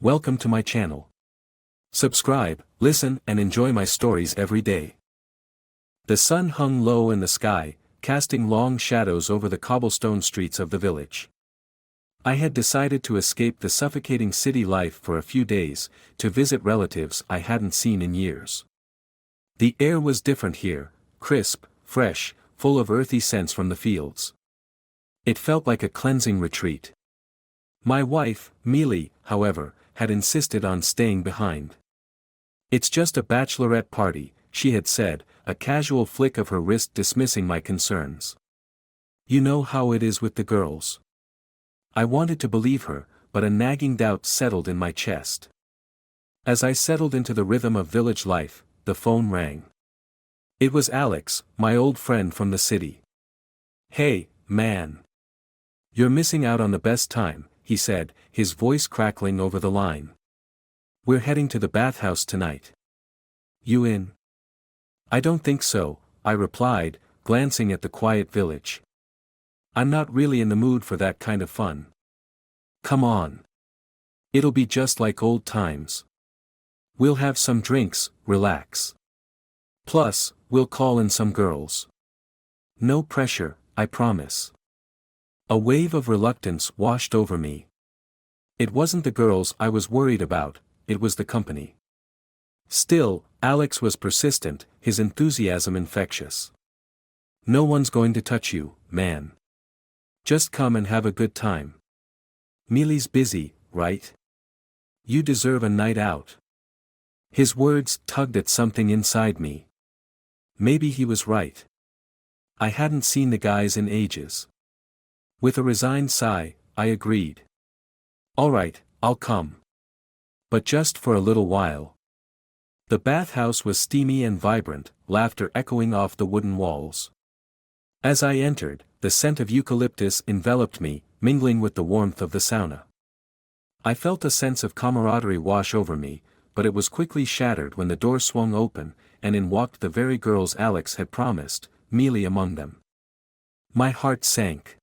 Welcome to my channel. Subscribe, listen and enjoy my stories every day. The sun hung low in the sky, casting long shadows over the cobblestone streets of the village. I had decided to escape the suffocating city life for a few days, to visit relatives I hadn't seen in years. The air was different here, crisp, fresh, full of earthy scents from the fields. It felt like a cleansing retreat. My wife, Mealy, however, had insisted on staying behind. "It's just a bachelorette party," she had said, a casual flick of her wrist dismissing my concerns. "You know how it is with the girls." I wanted to believe her, but a nagging doubt settled in my chest. As I settled into the rhythm of village life, the phone rang. It was Alex, my old friend from the city. "Hey, man. You're missing out on the best time," he said, his voice crackling over the line. "We're heading to the bathhouse tonight. You in?" "I don't think so," I replied, glancing at the quiet village. "I'm not really in the mood for that kind of fun." "Come on. It'll be just like old times. We'll have some drinks, relax. Plus, we'll call in some girls. No pressure, I promise." A wave of reluctance washed over me. It wasn't the girls I was worried about, it was the company. Still, Alex was persistent, his enthusiasm infectious. "No one's going to touch you, man. Just come and have a good time. Mealy's busy, right? You deserve a night out." His words tugged at something inside me. Maybe he was right. I hadn't seen the guys in ages. With a resigned sigh, I agreed. "All right, I'll come. But just for a little while." The bathhouse was steamy and vibrant, laughter echoing off the wooden walls. As I entered, the scent of eucalyptus enveloped me, mingling with the warmth of the sauna. I felt a sense of camaraderie wash over me, but it was quickly shattered when the door swung open, and in walked the very girls Alex had promised, Mealy among them. My heart sank.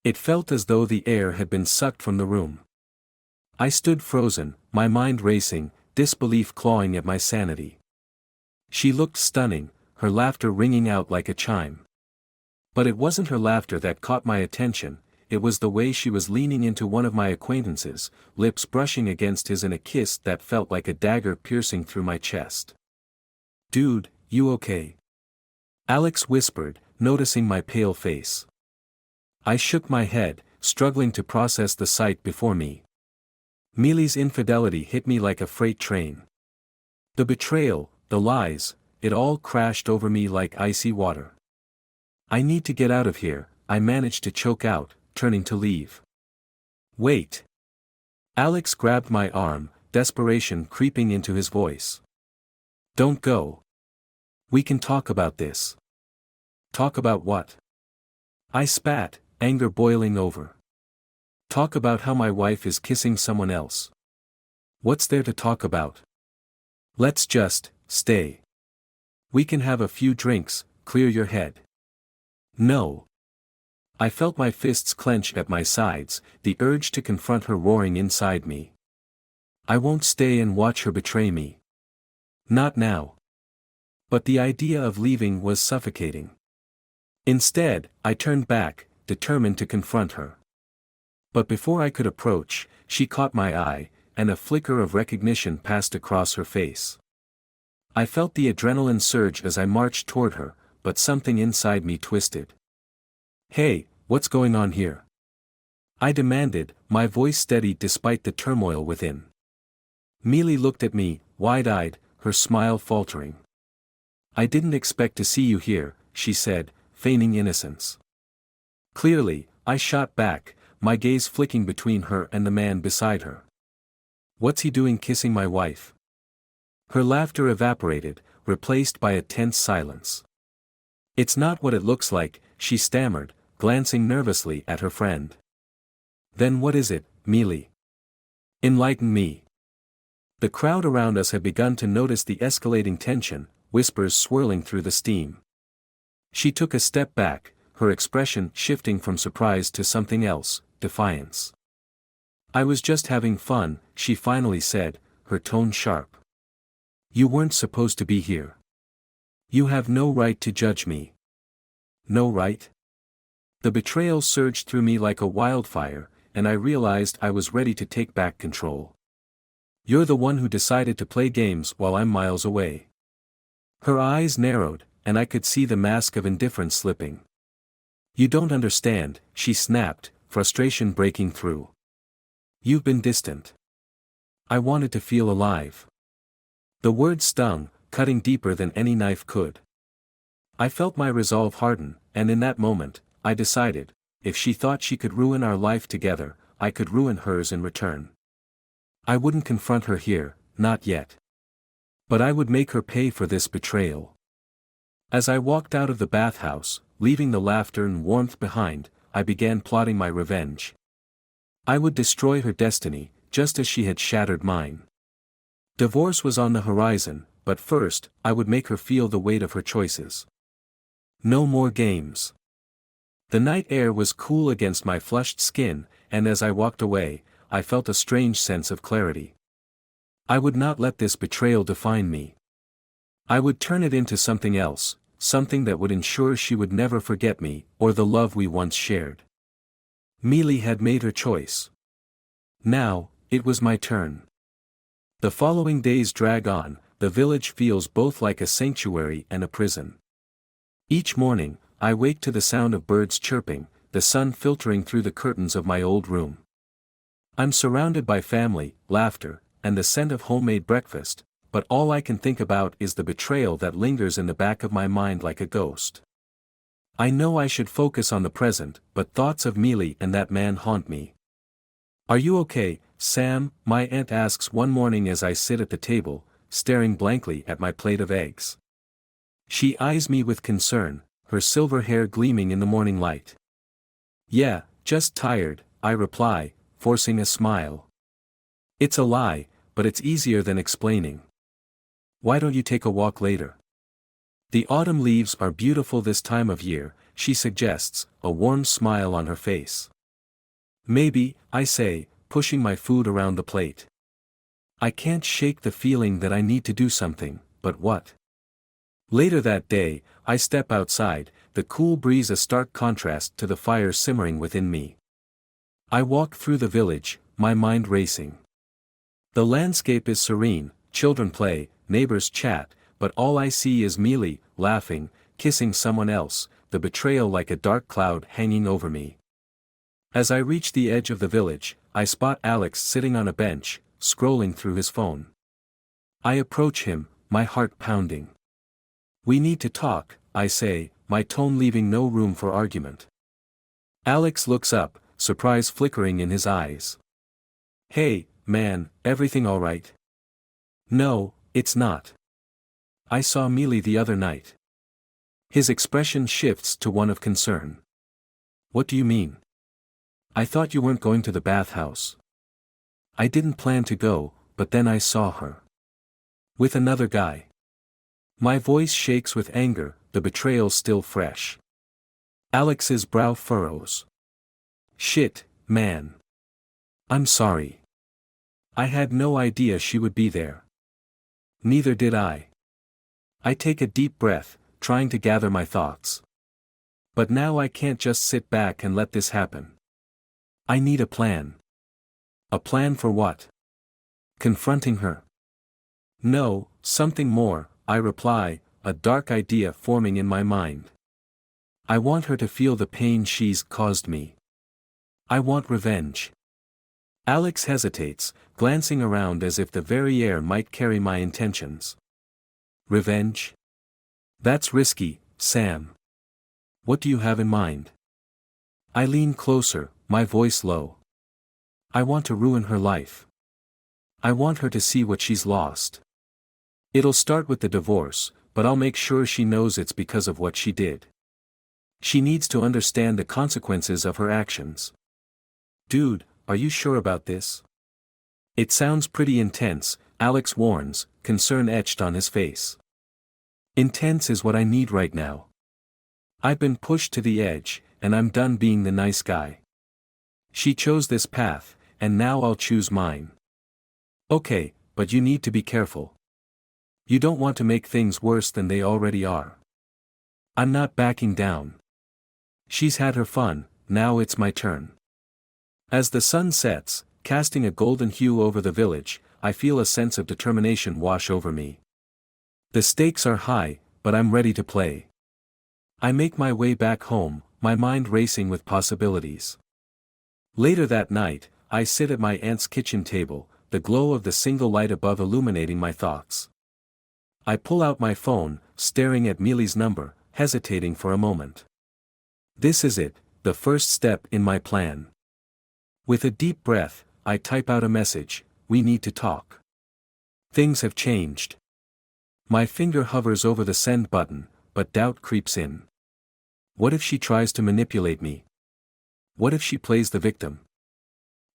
It felt as though the air had been sucked from the room. I stood frozen, my mind racing, disbelief clawing at my sanity. She looked stunning, her laughter ringing out like a chime. But it wasn't her laughter that caught my attention, it was the way she was leaning into one of my acquaintances, lips brushing against his in a kiss that felt like a dagger piercing through my chest. "Dude, you okay?" Alex whispered, noticing my pale face. I shook my head, struggling to process the sight before me. Mealy's infidelity hit me like a freight train. The betrayal, the lies, it all crashed over me like icy water. "I need to get out of here," I managed to choke out, turning to leave. "Wait." Alex grabbed my arm, desperation creeping into his voice. "Don't go. We can talk about this." "Talk about what?" I spat, anger boiling over. "Talk about how my wife is kissing someone else." "What's there to talk about? Let's just stay. We can have a few drinks, clear your head." "No." I felt my fists clench at my sides, the urge to confront her roaring inside me. "I won't stay and watch her betray me. Not now." But the idea of leaving was suffocating. Instead, I turned back, determined to confront her. But before I could approach, she caught my eye, and a flicker of recognition passed across her face. I felt the adrenaline surge as I marched toward her, but something inside me twisted. "Hey, what's going on here?" I demanded, my voice steady despite the turmoil within. Mealy looked at me, wide-eyed, her smile faltering. "I didn't expect to see you here," she said, feigning innocence. Clearly, I shot back, my gaze flicking between her and the man beside her. "What's he doing kissing my wife?" Her laughter evaporated, replaced by a tense silence. "It's not what it looks like," she stammered, glancing nervously at her friend. "Then what is it, Mealy? Enlighten me." The crowd around us had begun to notice the escalating tension, whispers swirling through the steam. She took a step back, her expression shifting from surprise to something else, defiance. I was just having fun, she finally said, her tone sharp. You weren't supposed to be here. You have no right to judge me. No right? The betrayal surged through me like a wildfire, and I realized I was ready to take back control. You're the one who decided to play games while I'm miles away. Her eyes narrowed, and I could see the mask of indifference slipping. You don't understand, she snapped, frustration breaking through. You've been distant. I wanted to feel alive. The words stung, cutting deeper than any knife could. I felt my resolve harden, and in that moment, I decided, if she thought she could ruin our life together, I could ruin hers in return. I wouldn't confront her here, not yet. But I would make her pay for this betrayal. As I walked out of the bathhouse, leaving the laughter and warmth behind, I began plotting my revenge. I would destroy her destiny, just as she had shattered mine. Divorce was on the horizon, but first, I would make her feel the weight of her choices. No more games. The night air was cool against my flushed skin, and as I walked away, I felt a strange sense of clarity. I would not let this betrayal define me. I would turn it into something else, something that would ensure she would never forget me, or the love we once shared. Mealy had made her choice. Now, it was my turn. The following days drag on, the village feels both like a sanctuary and a prison. Each morning, I wake to the sound of birds chirping, the sun filtering through the curtains of my old room. I'm surrounded by family, laughter, and the scent of homemade breakfast, but all I can think about is the betrayal that lingers in the back of my mind like a ghost. I know I should focus on the present, but thoughts of Mealy and that man haunt me. Are you okay, Sam? My aunt asks one morning as I sit at the table, staring blankly at my plate of eggs. She eyes me with concern, her silver hair gleaming in the morning light. Yeah, just tired, I reply, forcing a smile. It's a lie, but it's easier than explaining. Why don't you take a walk later? The autumn leaves are beautiful this time of year, she suggests, a warm smile on her face. Maybe, I say, pushing my food around the plate. I can't shake the feeling that I need to do something, but what? Later that day, I step outside, the cool breeze a stark contrast to the fire simmering within me. I walk through the village, my mind racing. The landscape is serene, children play, neighbors chat, but all I see is Mealy, laughing, kissing someone else, the betrayal like a dark cloud hanging over me. As I reach the edge of the village, I spot Alex sitting on a bench, scrolling through his phone. I approach him, my heart pounding. We need to talk, I say, my tone leaving no room for argument. Alex looks up, surprise flickering in his eyes. Hey, man, everything all right? No, it's not. I saw Mealy the other night. His expression shifts to one of concern. What do you mean? I thought you weren't going to the bathhouse. I didn't plan to go, but then I saw her. With another guy. My voice shakes with anger, the betrayal still fresh. Alex's brow furrows. Shit, man. I'm sorry. I had no idea she would be there. Neither did I. I take a deep breath, trying to gather my thoughts. But now I can't just sit back and let this happen. I need a plan. A plan for what? Confronting her? No, something more, I reply, a dark idea forming in my mind. I want her to feel the pain she's caused me. I want revenge. Alex hesitates, glancing around as if the very air might carry my intentions. Revenge? That's risky, Sam. What do you have in mind? I lean closer, my voice low. I want to ruin her life. I want her to see what she's lost. It'll start with the divorce, but I'll make sure she knows it's because of what she did. She needs to understand the consequences of her actions. Dude, are you sure about this? It sounds pretty intense, Alex warns, concern etched on his face. Intense is what I need right now. I've been pushed to the edge, and I'm done being the nice guy. She chose this path, and now I'll choose mine. Okay, but you need to be careful. You don't want to make things worse than they already are. I'm not backing down. She's had her fun, now it's my turn. As the sun sets, casting a golden hue over the village, I feel a sense of determination wash over me. The stakes are high, but I'm ready to play. I make my way back home, my mind racing with possibilities. Later that night, I sit at my aunt's kitchen table, the glow of the single light above illuminating my thoughts. I pull out my phone, staring at Mealy's number, hesitating for a moment. This is it, the first step in my plan. With a deep breath, I type out a message: "We need to talk. Things have changed." My finger hovers over the send button, but doubt creeps in. What if she tries to manipulate me? What if she plays the victim?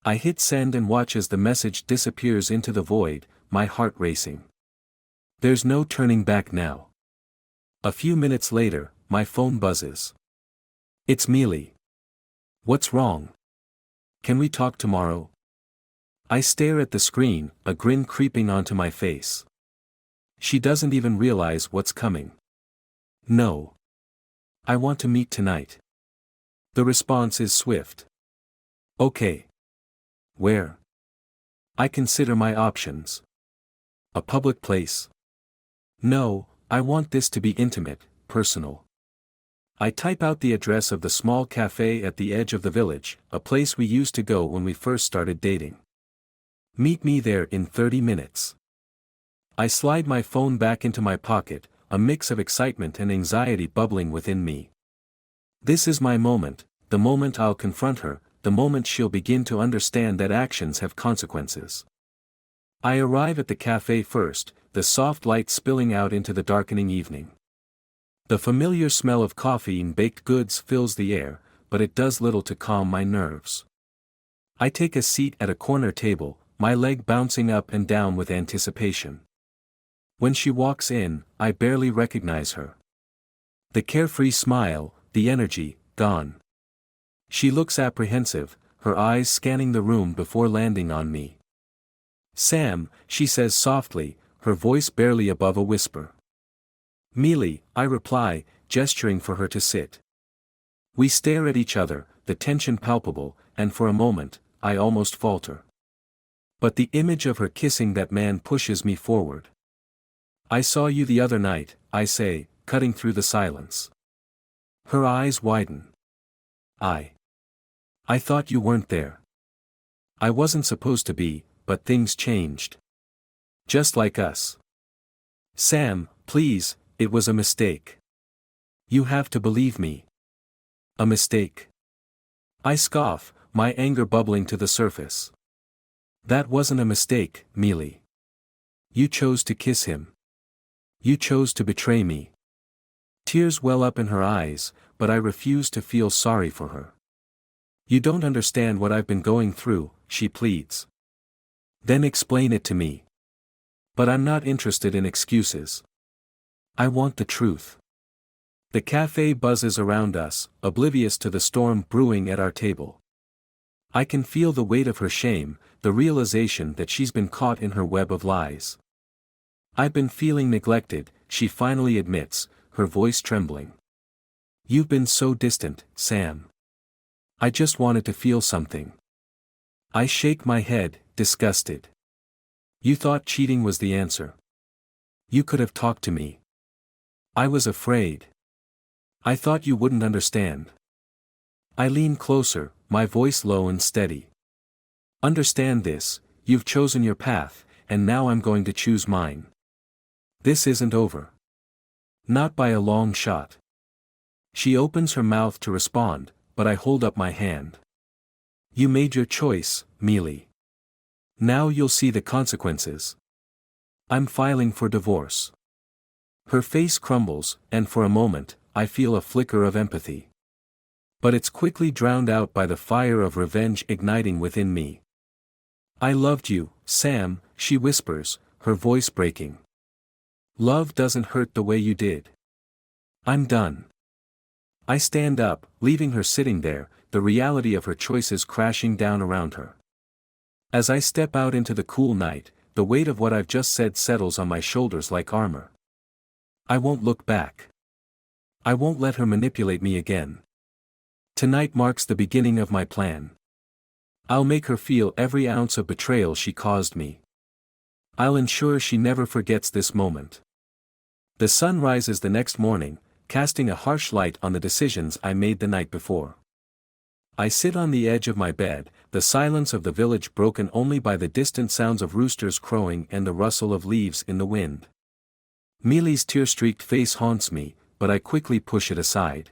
I hit send and watch as the message disappears into the void, my heart racing. There's no turning back now. A few minutes later, my phone buzzes. It's Mealy. What's wrong? Can we talk tomorrow? I stare at the screen, a grin creeping onto my face. She doesn't even realize what's coming. No. I want to meet tonight. The response is swift. Okay. Where? I consider my options. A public place? No, I want this to be intimate, personal. I type out the address of the small cafe at the edge of the village, a place we used to go when we first started dating. Meet me there in 30 minutes. I slide my phone back into my pocket, a mix of excitement and anxiety bubbling within me. This is my moment, the moment I'll confront her, the moment she'll begin to understand that actions have consequences. I arrive at the cafe first, the soft light spilling out into the darkening evening. The familiar smell of coffee and baked goods fills the air, but it does little to calm my nerves. I take a seat at a corner table, my leg bouncing up and down with anticipation. When she walks in, I barely recognize her. The carefree smile, the energy, gone. She looks apprehensive, her eyes scanning the room before landing on me. "Sam," she says softly, her voice barely above a whisper. "Mealy," I reply, gesturing for her to sit. We stare at each other, the tension palpable, and for a moment, I almost falter. But the image of her kissing that man pushes me forward. "I saw you the other night," I say, cutting through the silence. Her eyes widen. I thought you weren't there." "I wasn't supposed to be, but things changed. Just like us." "Sam, please, it was a mistake. You have to believe me." "A mistake?" I scoff, my anger bubbling to the surface. "That wasn't a mistake, Mealy. You chose to kiss him. You chose to betray me." Tears well up in her eyes, but I refuse to feel sorry for her. "You don't understand what I've been going through," she pleads. "Then explain it to me." But I'm not interested in excuses. I want the truth. The cafe buzzes around us, oblivious to the storm brewing at our table. I can feel the weight of her shame, the realization that she's been caught in her web of lies. "I've been feeling neglected," she finally admits, her voice trembling. "You've been so distant, Sam. I just wanted to feel something." I shake my head, disgusted. "You thought cheating was the answer. You could have talked to me." "I was afraid. I thought you wouldn't understand." I lean closer, my voice low and steady. "Understand this, you've chosen your path, and now I'm going to choose mine. This isn't over. Not by a long shot." She opens her mouth to respond, but I hold up my hand. "You made your choice, Mealy. Now you'll see the consequences. I'm filing for divorce." Her face crumbles, and for a moment, I feel a flicker of empathy. But it's quickly drowned out by the fire of revenge igniting within me. "I loved you, Sam," she whispers, her voice breaking. "Love doesn't hurt the way you did. I'm done." I stand up, leaving her sitting there, the reality of her choices crashing down around her. As I step out into the cool night, the weight of what I've just said settles on my shoulders like armor. I won't look back. I won't let her manipulate me again. Tonight marks the beginning of my plan. I'll make her feel every ounce of betrayal she caused me. I'll ensure she never forgets this moment. The sun rises the next morning, casting a harsh light on the decisions I made the night before. I sit on the edge of my bed, the silence of the village broken only by the distant sounds of roosters crowing and the rustle of leaves in the wind. Mealy's tear-streaked face haunts me, but I quickly push it aside.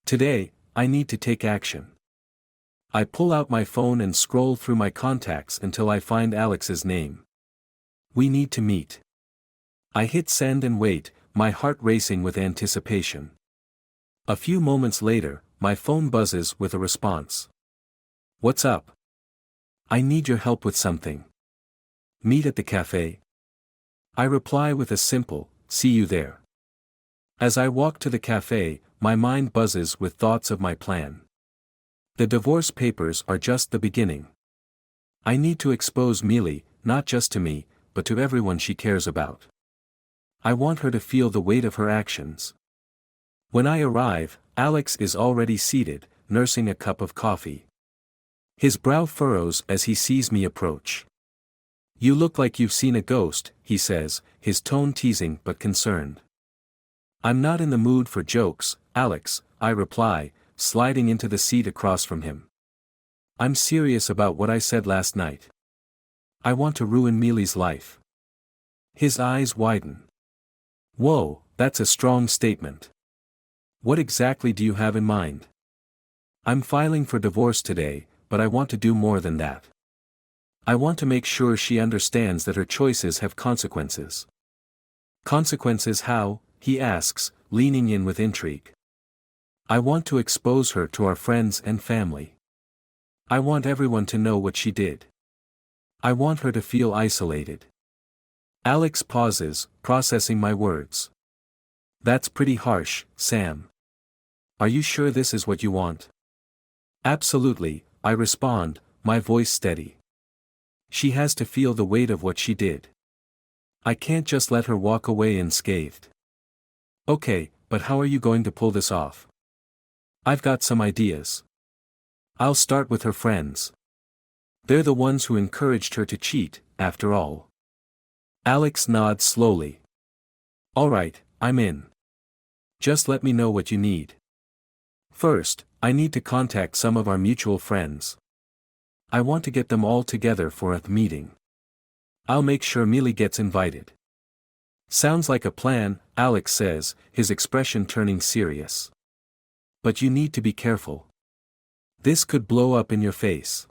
Today, I need to take action. I pull out my phone and scroll through my contacts until I find Alex's name. We need to meet. I hit send and wait, my heart racing with anticipation. A few moments later, my phone buzzes with a response. What's up? I need your help with something. Meet at the cafe. I reply with a simple, see you there. As I walk to the cafe, my mind buzzes with thoughts of my plan. The divorce papers are just the beginning. I need to expose Mealy, not just to me, but to everyone she cares about. I want her to feel the weight of her actions. When I arrive, Alex is already seated, nursing a cup of coffee. His brow furrows as he sees me approach. You look like you've seen a ghost, he says, his tone teasing but concerned. I'm not in the mood for jokes, Alex, I reply, sliding into the seat across from him. I'm serious about what I said last night. I want to ruin Mealy's life. His eyes widen. Whoa, that's a strong statement. What exactly do you have in mind? I'm filing for divorce today, but I want to do more than that. I want to make sure she understands that her choices have consequences. Consequences how? He asks, leaning in with intrigue. I want to expose her to our friends and family. I want everyone to know what she did. I want her to feel isolated. Alex pauses, processing my words. That's pretty harsh, Sam. Are you sure this is what you want? Absolutely, I respond, my voice steady. She has to feel the weight of what she did. I can't just let her walk away unscathed. Okay, but how are you going to pull this off? I've got some ideas. I'll start with her friends. They're the ones who encouraged her to cheat, after all. Alex nods slowly. All right, I'm in. Just let me know what you need. First, I need to contact some of our mutual friends. I want to get them all together for a meeting. I'll make sure Mealy gets invited. Sounds like a plan, Alex says, his expression turning serious. But you need to be careful. This could blow up in your face.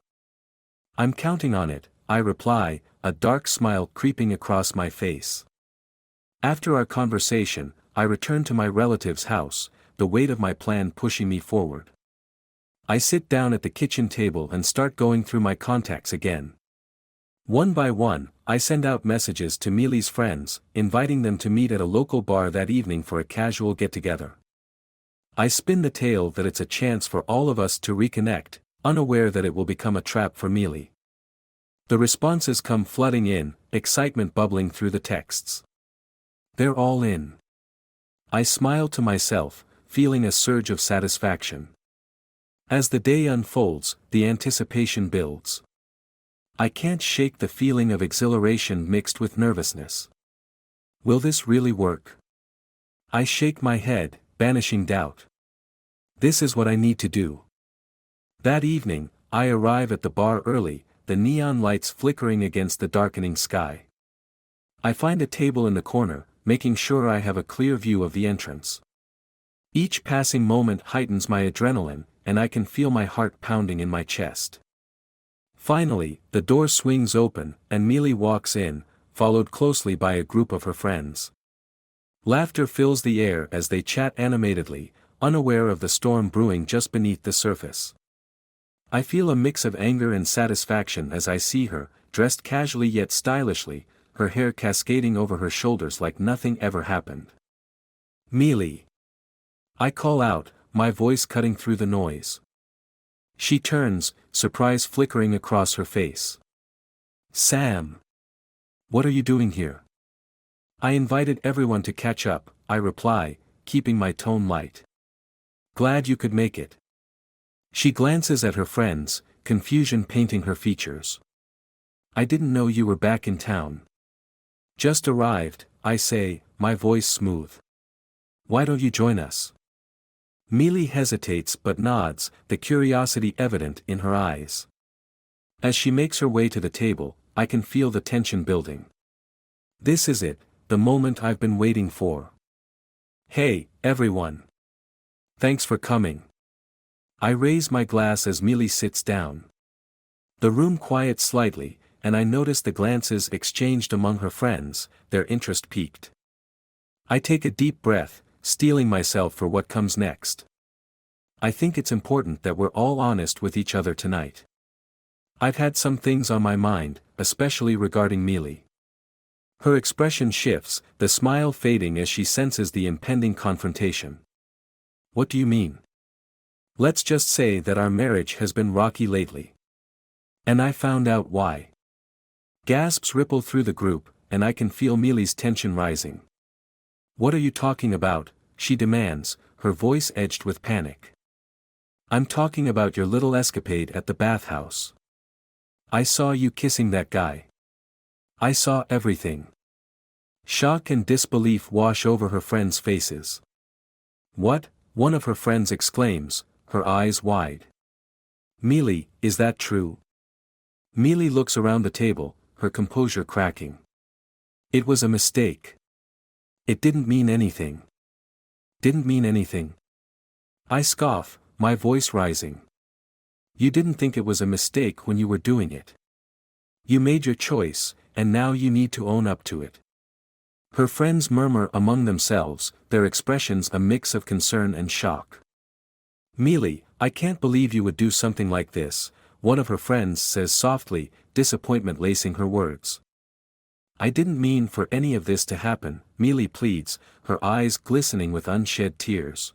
I'm counting on it, I reply, a dark smile creeping across my face. After our conversation, I return to my relative's house, the weight of my plan pushing me forward. I sit down at the kitchen table and start going through my contacts again. One by one, I send out messages to Mealy's friends, inviting them to meet at a local bar that evening for a casual get-together. I spin the tale that it's a chance for all of us to reconnect, unaware that it will become a trap for Mealy. The responses come flooding in, excitement bubbling through the texts. They're all in. I smile to myself, feeling a surge of satisfaction. As the day unfolds, the anticipation builds. I can't shake the feeling of exhilaration mixed with nervousness. Will this really work? I shake my head, banishing doubt. This is what I need to do. That evening, I arrive at the bar early, the neon lights flickering against the darkening sky. I find a table in the corner, making sure I have a clear view of the entrance. Each passing moment heightens my adrenaline, and I can feel my heart pounding in my chest. Finally, the door swings open, and Mealy walks in, followed closely by a group of her friends. Laughter fills the air as they chat animatedly, unaware of the storm brewing just beneath the surface. I feel a mix of anger and satisfaction as I see her, dressed casually yet stylishly, her hair cascading over her shoulders like nothing ever happened. Mealy. I call out, my voice cutting through the noise. She turns, surprise flickering across her face. Sam! What are you doing here? I invited everyone to catch up, I reply, keeping my tone light. Glad you could make it. She glances at her friends, confusion painting her features. I didn't know you were back in town. Just arrived, I say, my voice smooth. Why don't you join us? Mealy hesitates but nods, the curiosity evident in her eyes. As she makes her way to the table, I can feel the tension building. This is it, the moment I've been waiting for. Hey, everyone. Thanks for coming. I raise my glass as Mealy sits down. The room quiets slightly, and I notice the glances exchanged among her friends, their interest piqued. I take a deep breath, steeling myself for what comes next. I think it's important that we're all honest with each other tonight. I've had some things on my mind, especially regarding Mealy. Her expression shifts, the smile fading as she senses the impending confrontation. What do you mean? Let's just say that our marriage has been rocky lately. And I found out why. Gasps ripple through the group, and I can feel Mealy's tension rising. What are you talking about? She demands, her voice edged with panic. I'm talking about your little escapade at the bathhouse. I saw you kissing that guy. I saw everything. Shock and disbelief wash over her friends' faces. What? One of her friends exclaims, her eyes wide. Mealy, is that true? Mealy looks around the table, her composure cracking. It was a mistake. It didn't mean anything. Didn't mean anything. I scoff, my voice rising. You didn't think it was a mistake when you were doing it. You made your choice, and now you need to own up to it. Her friends murmur among themselves, their expressions a mix of concern and shock. Mealy, I can't believe you would do something like this, one of her friends says softly, disappointment lacing her words. I didn't mean for any of this to happen, Mealy pleads, her eyes glistening with unshed tears.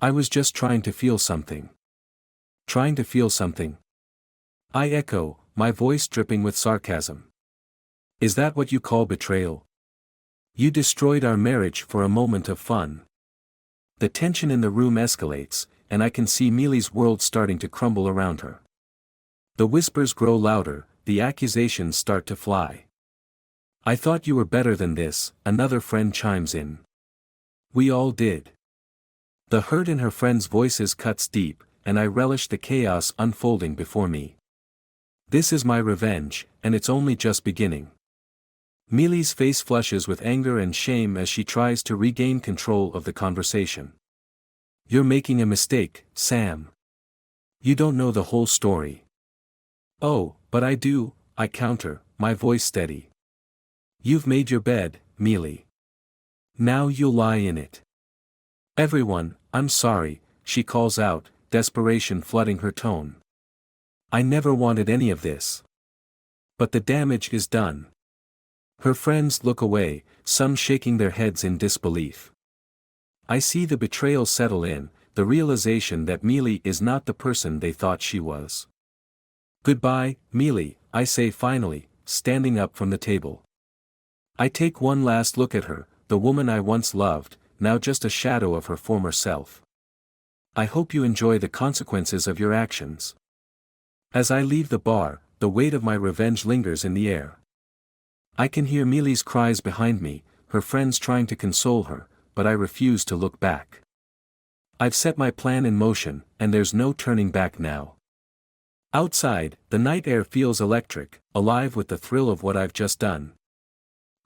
I was just trying to feel something. Trying to feel something. I echo, my voice dripping with sarcasm. Is that what you call betrayal? You destroyed our marriage for a moment of fun. The tension in the room escalates, and I can see Mealy's world starting to crumble around her. The whispers grow louder, the accusations start to fly. I thought you were better than this, another friend chimes in. We all did. The hurt in her friends' voices cuts deep, and I relish the chaos unfolding before me. This is my revenge, and it's only just beginning. Mealy's face flushes with anger and shame as she tries to regain control of the conversation. You're making a mistake, Sam. You don't know the whole story. Oh, but I do, I counter, my voice steady. You've made your bed, Mealy. Now you'll lie in it. Everyone, I'm sorry, she calls out, desperation flooding her tone. I never wanted any of this. But the damage is done. Her friends look away, some shaking their heads in disbelief. I see the betrayal settle in, the realization that Mealy is not the person they thought she was. Goodbye, Mealy, I say finally, standing up from the table. I take one last look at her, the woman I once loved, now just a shadow of her former self. I hope you enjoy the consequences of your actions. As I leave the bar, the weight of my revenge lingers in the air. I can hear Mealy's cries behind me, her friends trying to console her, but I refuse to look back. I've set my plan in motion, and there's no turning back now. Outside, the night air feels electric, alive with the thrill of what I've just done.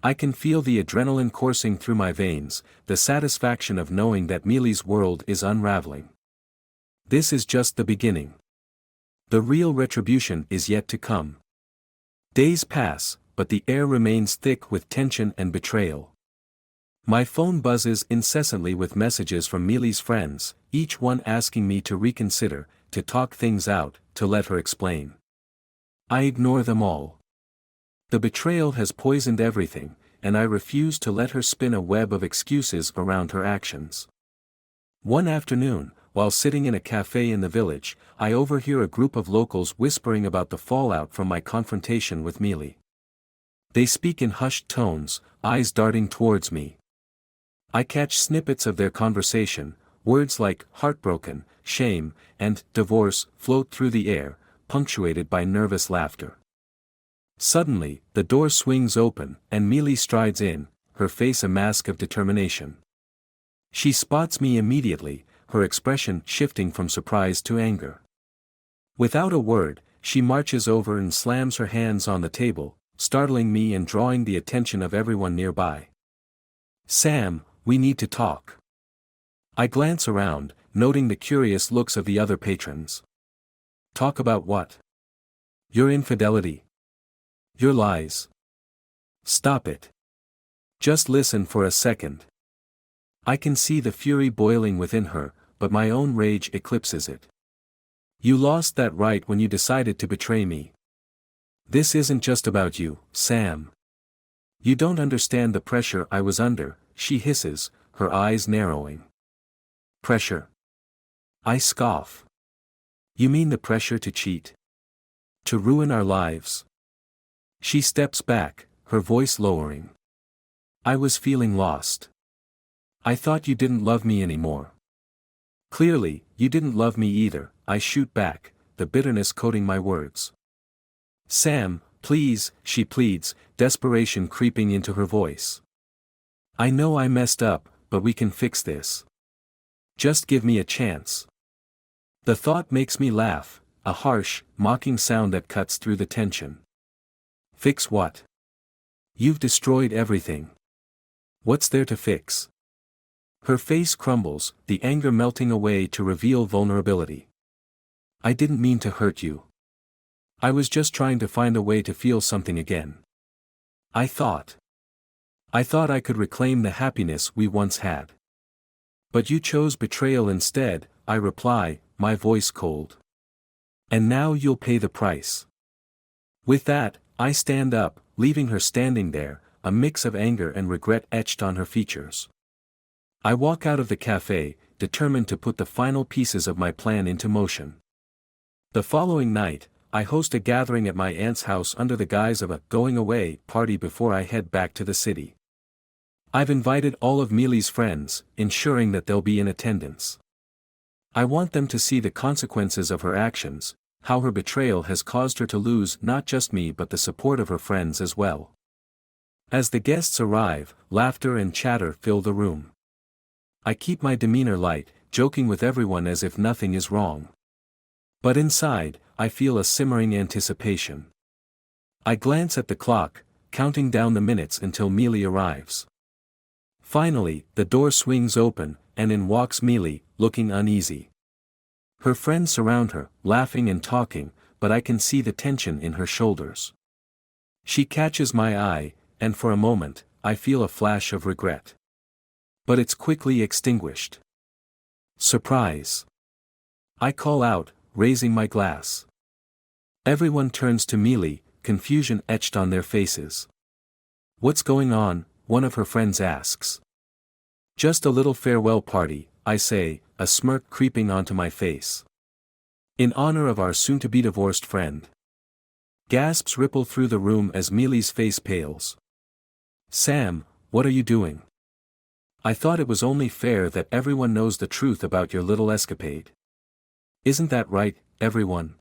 I can feel the adrenaline coursing through my veins, the satisfaction of knowing that Mealy's world is unraveling. This is just the beginning. The real retribution is yet to come. Days pass, but the air remains thick with tension and betrayal. My phone buzzes incessantly with messages from Mealy's friends, each one asking me to reconsider, to talk things out, to let her explain. I ignore them all. The betrayal has poisoned everything, and I refuse to let her spin a web of excuses around her actions. One afternoon, while sitting in a cafe in the village, I overhear a group of locals whispering about the fallout from my confrontation with Mealy. They speak in hushed tones, eyes darting towards me. I catch snippets of their conversation, words like heartbroken, shame, and divorce float through the air, punctuated by nervous laughter. Suddenly, the door swings open, and Mealy strides in, her face a mask of determination. She spots me immediately, her expression shifting from surprise to anger. Without a word, she marches over and slams her hands on the table, startling me and drawing the attention of everyone nearby. "Sam, we need to talk." I glance around, noting the curious looks of the other patrons. "Talk about what?" "Your infidelity. Your lies." "Stop it. Just listen for a second." I can see the fury boiling within her, but my own rage eclipses it. "You lost that right when you decided to betray me. This isn't just about you, Sam. You don't understand the pressure I was under," she hisses, her eyes narrowing. "Pressure?" I scoff. "You mean the pressure to cheat? To ruin our lives?" She steps back, her voice lowering. "I was feeling lost. I thought you didn't love me anymore." "Clearly, you didn't love me either," I shoot back, the bitterness coating my words. "Sam, please," she pleads, desperation creeping into her voice. "I know I messed up, but we can fix this. Just give me a chance." The thought makes me laugh, a harsh, mocking sound that cuts through the tension. "Fix what? You've destroyed everything. What's there to fix?" Her face crumbles, the anger melting away to reveal vulnerability. "I didn't mean to hurt you. I was just trying to find a way to feel something again. I thought I could reclaim the happiness we once had. But you chose betrayal instead," I reply, my voice cold. "And now you'll pay the price." With that, I stand up, leaving her standing there, a mix of anger and regret etched on her features. I walk out of the cafe, determined to put the final pieces of my plan into motion. The following night, I host a gathering at my aunt's house under the guise of a going-away party before I head back to the city. I've invited all of Mealy's friends, ensuring that they'll be in attendance. I want them to see the consequences of her actions, how her betrayal has caused her to lose not just me but the support of her friends as well. As the guests arrive, laughter and chatter fill the room. I keep my demeanor light, joking with everyone as if nothing is wrong. But inside, I feel a simmering anticipation. I glance at the clock, counting down the minutes until Mealy arrives. Finally, the door swings open, and in walks Mealy, looking uneasy. Her friends surround her, laughing and talking, but I can see the tension in her shoulders. She catches my eye, and for a moment, I feel a flash of regret. But it's quickly extinguished. "Surprise!" I call out, raising my glass. Everyone turns to Mealy, confusion etched on their faces. "What's going on?" one of her friends asks. "Just a little farewell party," I say, a smirk creeping onto my face. "In honor of our soon-to-be divorced friend." Gasps ripple through the room as Mealy's face pales. "Sam, what are you doing? I thought it was only fair that everyone knows the truth about your little escapade. Isn't that right, everyone?"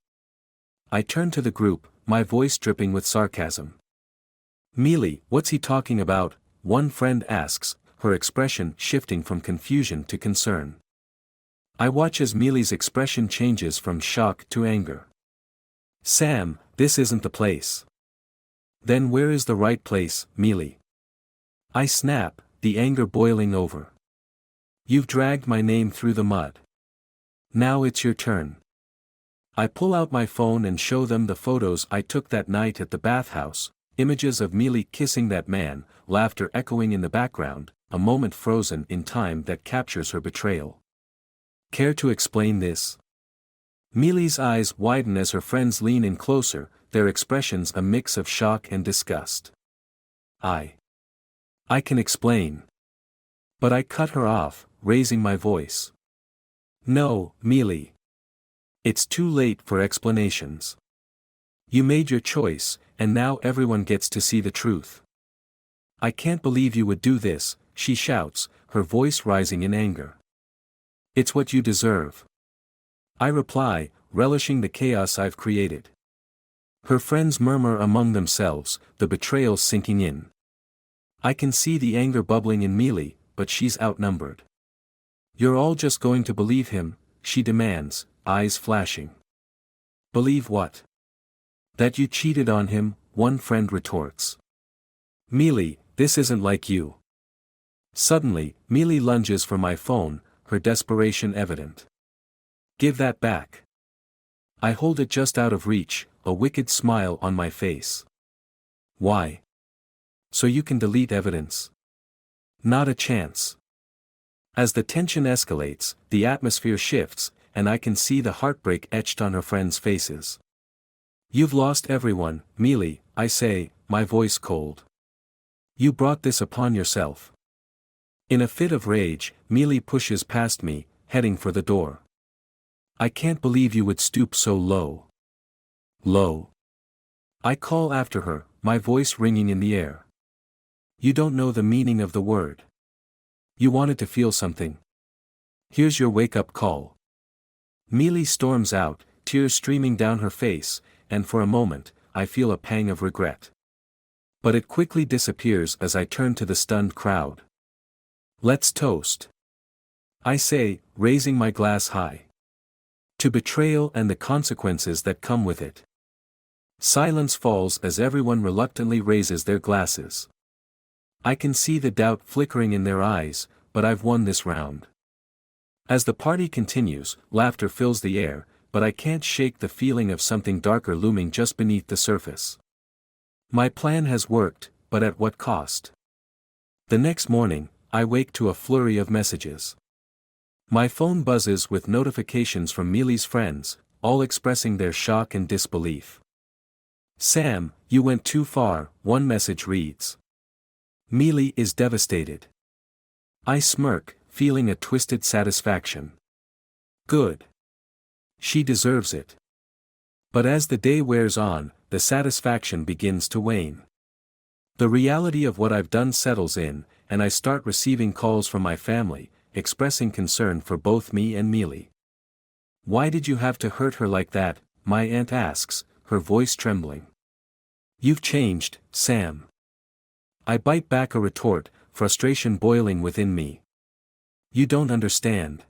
I turn to the group, my voice dripping with sarcasm. "Mealy, what's he talking about?" one friend asks, her expression shifting from confusion to concern. I watch as Mealy's expression changes from shock to anger. "Sam, this isn't the place." "Then where is the right place, Mealy?" I snap, the anger boiling over. "You've dragged my name through the mud. Now it's your turn." I pull out my phone and show them the photos I took that night at the bathhouse, images of Mealy kissing that man, laughter echoing in the background, a moment frozen in time that captures her betrayal. "Care to explain this?" Mealy's eyes widen as her friends lean in closer, their expressions a mix of shock and disgust. I can explain." But I cut her off, raising my voice. No, Mealy. It's too late for explanations. You made your choice, and now everyone gets to see the truth. I can't believe you would do this, she shouts, her voice rising in anger. It's what you deserve. I reply, relishing the chaos I've created. Her friends murmur among themselves, the betrayal sinking in. I can see the anger bubbling in Mealy, but she's outnumbered. You're all just going to believe him, she demands, eyes flashing. Believe what? That you cheated on him, one friend retorts. Mealy, this isn't like you. Suddenly, Mealy lunges for my phone, her desperation evident. Give that back. I hold it just out of reach, a wicked smile on my face. Why? So you can delete evidence. Not a chance. As the tension escalates, the atmosphere shifts, and I can see the heartbreak etched on her friends' faces. You've lost everyone, Mealy, I say, my voice cold. You brought this upon yourself. In a fit of rage, Mealy pushes past me, heading for the door. I can't believe you would stoop so low. Low. I call after her, my voice ringing in the air. You don't know the meaning of the word. You wanted to feel something. Here's your wake-up call. Mealy storms out, tears streaming down her face, and for a moment, I feel a pang of regret. But it quickly disappears as I turn to the stunned crowd. Let's toast. I say, raising my glass high. To betrayal and the consequences that come with it. Silence falls as everyone reluctantly raises their glasses. I can see the doubt flickering in their eyes, but I've won this round. As the party continues, laughter fills the air, but I can't shake the feeling of something darker looming just beneath the surface. My plan has worked, but at what cost? The next morning, I wake to a flurry of messages. My phone buzzes with notifications from Mealy's friends, all expressing their shock and disbelief. Sam, you went too far, one message reads. Mealy is devastated. I smirk, feeling a twisted satisfaction. Good. She deserves it. But as the day wears on, the satisfaction begins to wane. The reality of what I've done settles in, and I start receiving calls from my family, expressing concern for both me and Mealy. Why did you have to hurt her like that? My aunt asks, her voice trembling. You've changed, Sam. I bite back a retort, frustration boiling within me. You don't understand.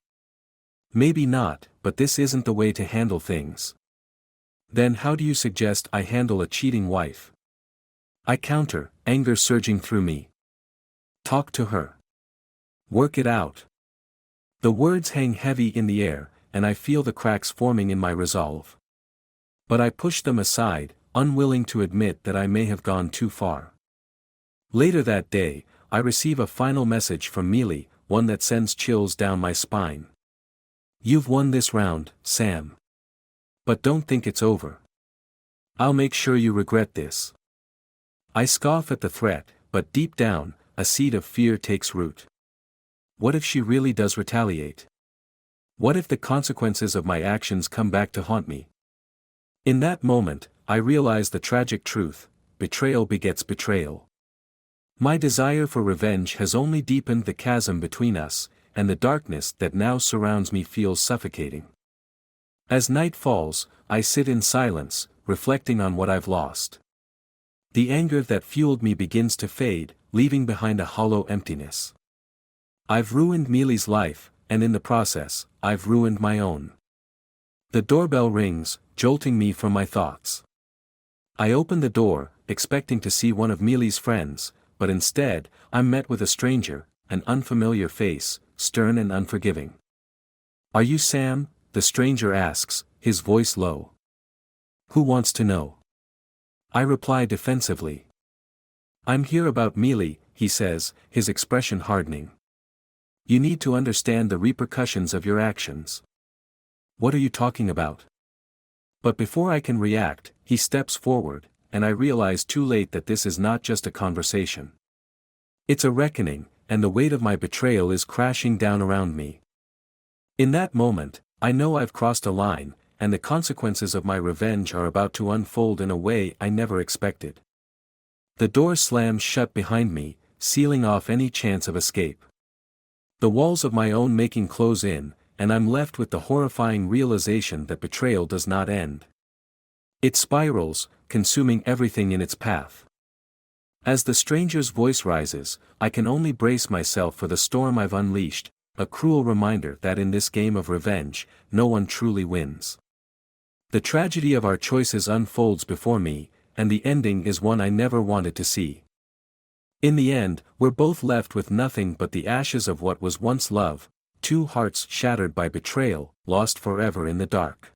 Maybe not, but this isn't the way to handle things. Then how do you suggest I handle a cheating wife? I counter, anger surging through me. Talk to her. Work it out. The words hang heavy in the air, and I feel the cracks forming in my resolve. But I push them aside, unwilling to admit that I may have gone too far. Later that day, I receive a final message from Mealy, one that sends chills down my spine. You've won this round, Sam. But don't think it's over. I'll make sure you regret this. I scoff at the threat, but deep down, a seed of fear takes root. What if she really does retaliate? What if the consequences of my actions come back to haunt me? In that moment, I realize the tragic truth: betrayal begets betrayal. My desire for revenge has only deepened the chasm between us, and the darkness that now surrounds me feels suffocating. As night falls, I sit in silence, reflecting on what I've lost. The anger that fueled me begins to fade, leaving behind a hollow emptiness. I've ruined Mealy's life, and in the process, I've ruined my own. The doorbell rings, jolting me from my thoughts. I open the door, expecting to see one of Mealy's friends, but instead, I'm met with a stranger, an unfamiliar face, stern and unforgiving. Are you Sam? The stranger asks, his voice low. Who wants to know? I reply defensively. I'm here about Mealy, he says, his expression hardening. You need to understand the repercussions of your actions. What are you talking about? But before I can react, he steps forward, and I realize too late that this is not just a conversation. It's a reckoning, and the weight of my betrayal is crashing down around me. In that moment, I know I've crossed a line, and the consequences of my revenge are about to unfold in a way I never expected. The door slams shut behind me, sealing off any chance of escape. The walls of my own making close in, and I'm left with the horrifying realization that betrayal does not end. It spirals, consuming everything in its path. As the stranger's voice rises, I can only brace myself for the storm I've unleashed, a cruel reminder that in this game of revenge, no one truly wins. The tragedy of our choices unfolds before me, and the ending is one I never wanted to see. In the end, we're both left with nothing but the ashes of what was once love, two hearts shattered by betrayal, lost forever in the dark.